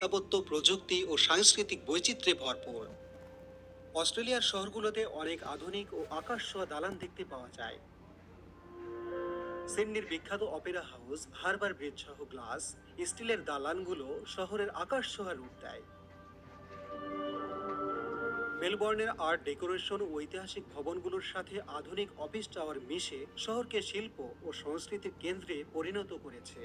স্থাপত্য, প্রযুক্তি ও সাংস্কৃতিক বৈচিত্র্যে ভরপুর। অস্ট্রেলিয়ার শহরগুলোতে অনেক আধুনিক ও আকাশ ছোঁয়া দালান দেখতে পাওয়া যায়। সিডনির বিখ্যাত অপেরা হাউস, হারবার ব্রিজ সহ গ্লাস, স্টিলের দালানগুলো শহরের আকাশ ছোঁয়া রূপ দেয়। মেলবোর্নের আর্ট ডেকোরেশন ও ঐতিহাসিক ভবনগুলোর সাথে আধুনিক অফিস টাওয়ার মিশে শহরকে শিল্প ও সংস্কৃতির কেন্দ্রে পরিণত করেছে।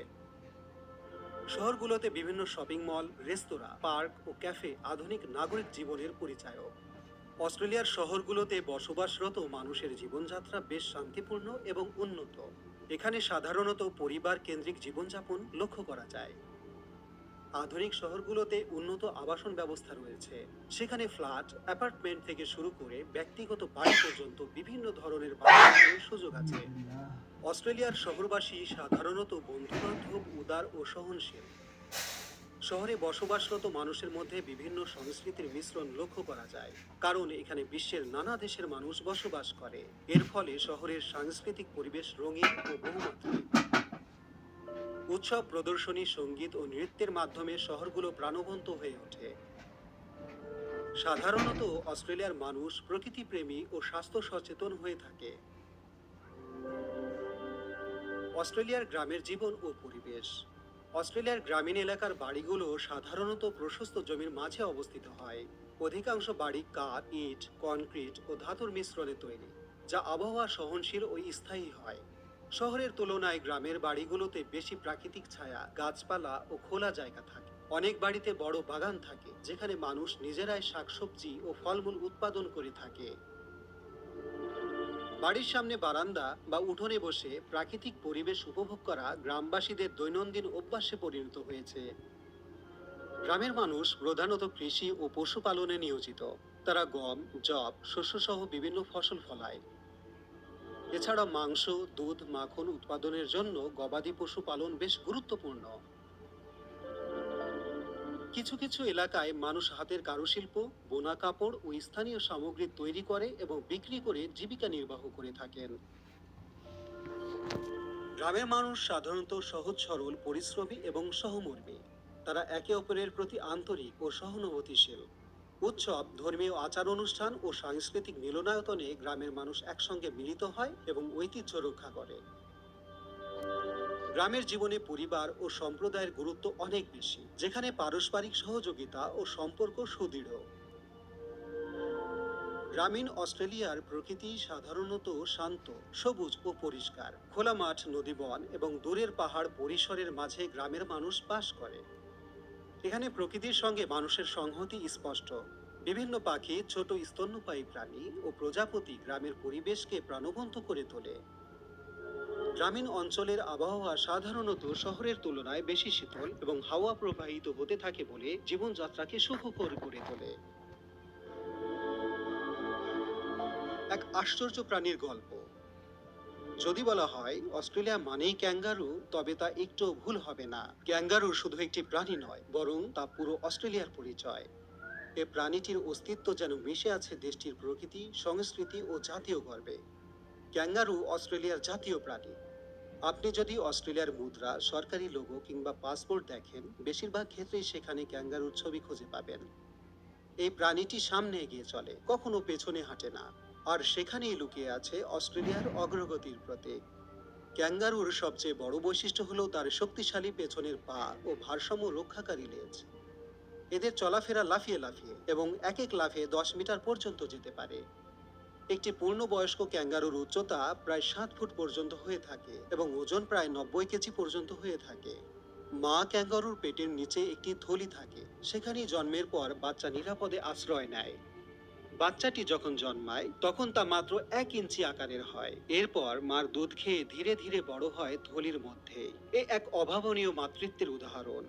শহরগুলোতে বিভিন্ন শপিং মল, রেস্তোরাঁ, পার্ক ও ক্যাফে আধুনিক নাগরিক জীবনের পরিচায়ক। অস্ট্রেলিয়ার শহরগুলোতে বসবাসরত মানুষের জীবনযাত্রা বেশ শান্তিপূর্ণ এবং উন্নত। এখানে সাধারণত পরিবার কেন্দ্রিক জীবনযাপন লক্ষ্য করা যায়। আধুনিক শহরগুলোতে উন্নত আবাসন ব্যবস্থা রয়েছে। সেখানে ফ্ল্যাট, অ্যাপার্টমেন্ট থেকে শুরু করে ব্যক্তিগত বাড়ি পর্যন্ত বিভিন্ন ধরনের বাসস্থানের সুযোগ আছে। অস্ট্রেলিয়ার শহরবাসী সাধারণত বন্ধুবান্ধব, উদার ও সহনশীল। শহরে বসবাসরত মানুষের মধ্যে বিভিন্ন সংস্কৃতির মিশ্রণ লক্ষ্য করা যায়, কারণ এখানে বিশ্বের নানা দেশের মানুষ বসবাস করে। এর ফলে শহরের সাংস্কৃতিক পরিবেশ রঙিন ও বহুমাত্রিক। উৎসব, প্রদর্শনী, সঙ্গীত ও নৃত্যের মাধ্যমে শহরগুলো প্রাণবন্ত হয়ে ওঠে। সাধারণত অস্ট্রেলিয়ার মানুষ প্রকৃতিপ্রেমী ও স্বাস্থ্য সচেতন হয়ে থাকে। অস্ট্রেলিয়ার গ্রামের জীবন ও পরিবেশ। অস্ট্রেলিয়ার গ্রামীণ এলাকার বাড়িগুলো সাধারণত প্রশস্ত জমির মাঝে অবস্থিত হয়। অধিকাংশ বাড়ি কাঠ, ইট, কনক্রিট ও ধাতুর মিশ্রণে তৈরি, যা আবহাওয়া সহনশীল ও স্থায়ী হয়। শহরের তুলনায় গ্রামের বাড়িগুলোতে বেশি প্রাকৃতিক ছায়া, গাছপালা ও খোলা জায়গা থাকে। অনেক বাড়িতে বড় বাগান থাকে, যেখানে মানুষ নিজেরাই শাকসবজি ও ফলমূল উৎপাদন করে থাকে। বাড়ির সামনে বারান্দা বা উঠোনে বসে প্রাকৃতিক পরিবেশ উপভোগ করা গ্রামবাসীদের দৈনন্দিন অভ্যাসে পরিণত হয়েছে। গ্রামের মানুষ প্রধানত কৃষি ও পশুপালনে নিয়োজিত। তারা গম, যব, শস্যসহ বিভিন্ন ফসল ফলায়। এছাড়া মাংস, দুধ, মাখন উৎপাদনের জন্য গবাদি পশু পালন বেশ গুরুত্বপূর্ণ। কিছু কিছু এলাকায় মানুষ হাতের কারুশিল্প, বোনা কাপড় ও স্থানীয় সামগ্রী তৈরি করে এবং বিক্রি করে জীবিকা নির্বাহ করে থাকেন। গ্রামের মানুষ সাধারণত সহজ সরল, পরিশ্রমী এবং সহমর্মী। তারা একে অপরের প্রতি আন্তরিক ও সহানুভূতিশীল। উৎসব, ধর্মীয় আচার অনুষ্ঠান ও সাংস্কৃতিক মিলনায়তনে গ্রামের মানুষ একসঙ্গে মিলিত হয় এবং ঐতিহ্য রক্ষা করে। গ্রামের জীবনে পরিবার ও সম্প্রদায়ের গুরুত্ব অনেক বেশি, যেখানে পারস্পরিক সহযোগিতা ও সম্পর্ক সুদৃঢ়। গ্রামীণ অস্ট্রেলিয়ার প্রকৃতি সাধারণত শান্ত, সবুজ ও পরিষ্কার। খোলা মাঠ, নদী, বন এবং দূরের পাহাড় পরিসরের মাঝে গ্রামের মানুষ বাস করে। এখানে প্রকৃতির সঙ্গে মানুষের সংহতি স্পষ্ট। বিভিন্ন পাখি, ছোট স্তন্যপায়ী প্রাণী ও প্রজাপতি গ্রামের পরিবেশকে প্রাণবন্ত করে তোলে। গ্রামীণ অঞ্চলের আবহাওয়া সাধারণত শহরের তুলনায় বেশি শীতল এবং হাওয়া প্রবাহিত হতে থাকে বলে জীবনযাত্রাকে সুখকর করে তোলে। এক আশ্চর্য প্রাণীর গল্প। যদি বলা হয় অস্ট্রেলিয়া মানেই ক্যাঙ্গারু, তবে তা একটু ভুল হবে না। ক্যাঙ্গারু শুধু একটি প্রাণী নয়, বরং তা পুরো অস্ট্রেলিয়ার পরিচয়। এ প্রাণীটির অস্তিত্ব যেন মিশে আছে দেশটির প্রকৃতি, সংস্কৃতি ও জাতীয় গর্বে। ক্যাঙ্গারু অস্ট্রেলিয়ার জাতীয় প্রাণী। আপনি যদি অস্ট্রেলিয়ার মুদ্রা, সরকারি লোগো কিংবা পাসপোর্ট দেখেন, বেশিরভাগ ক্ষেত্রেই সেখানে ক্যাঙ্গারুর ছবি খুঁজে পাবেন। এই প্রাণীটি সামনে এগিয়ে চলে, কখনো পেছনে হাঁটে না। আর সেখানেই লুকিয়ে আছে অস্ট্রেলিয়ার অগ্রগতির প্রতীক। ক্যাঙ্গারুর সবচেয়ে বড় বৈশিষ্ট্য হলো তার শক্তিশালী পেছনের পা ও ভারসাম্য রক্ষাকারী লেজ। এদের চলাফেরা লাফিয়ে লাফিয়ে এবং এক এক লাফে 10 মিটার পর্যন্ত যেতে পারে। একটি পূর্ণবয়স্ক ক্যাঙ্গারুর উচ্চতা প্রায় 7 ফুট পর্যন্ত হয়ে থাকে এবং ওজন প্রায় 90 কেজি পর্যন্ত হয়ে থাকে। মা ক্যাঙ্গারুর পেটের নিচে একটি থলি থাকে, সেখানেই জন্মের পর বাচ্চা নিরাপদে আশ্রয় নেয়। বাচ্চাটি যখন জন্মায় তখন তা মাত্র 1 ইঞ্চি আকারের হয়। এরপর মার দুধ খেয়ে ধীরে ধীরে বড় হয় থলির মধ্যে। এ এক অভাবনীয় মাতৃত্বের উদাহরণ।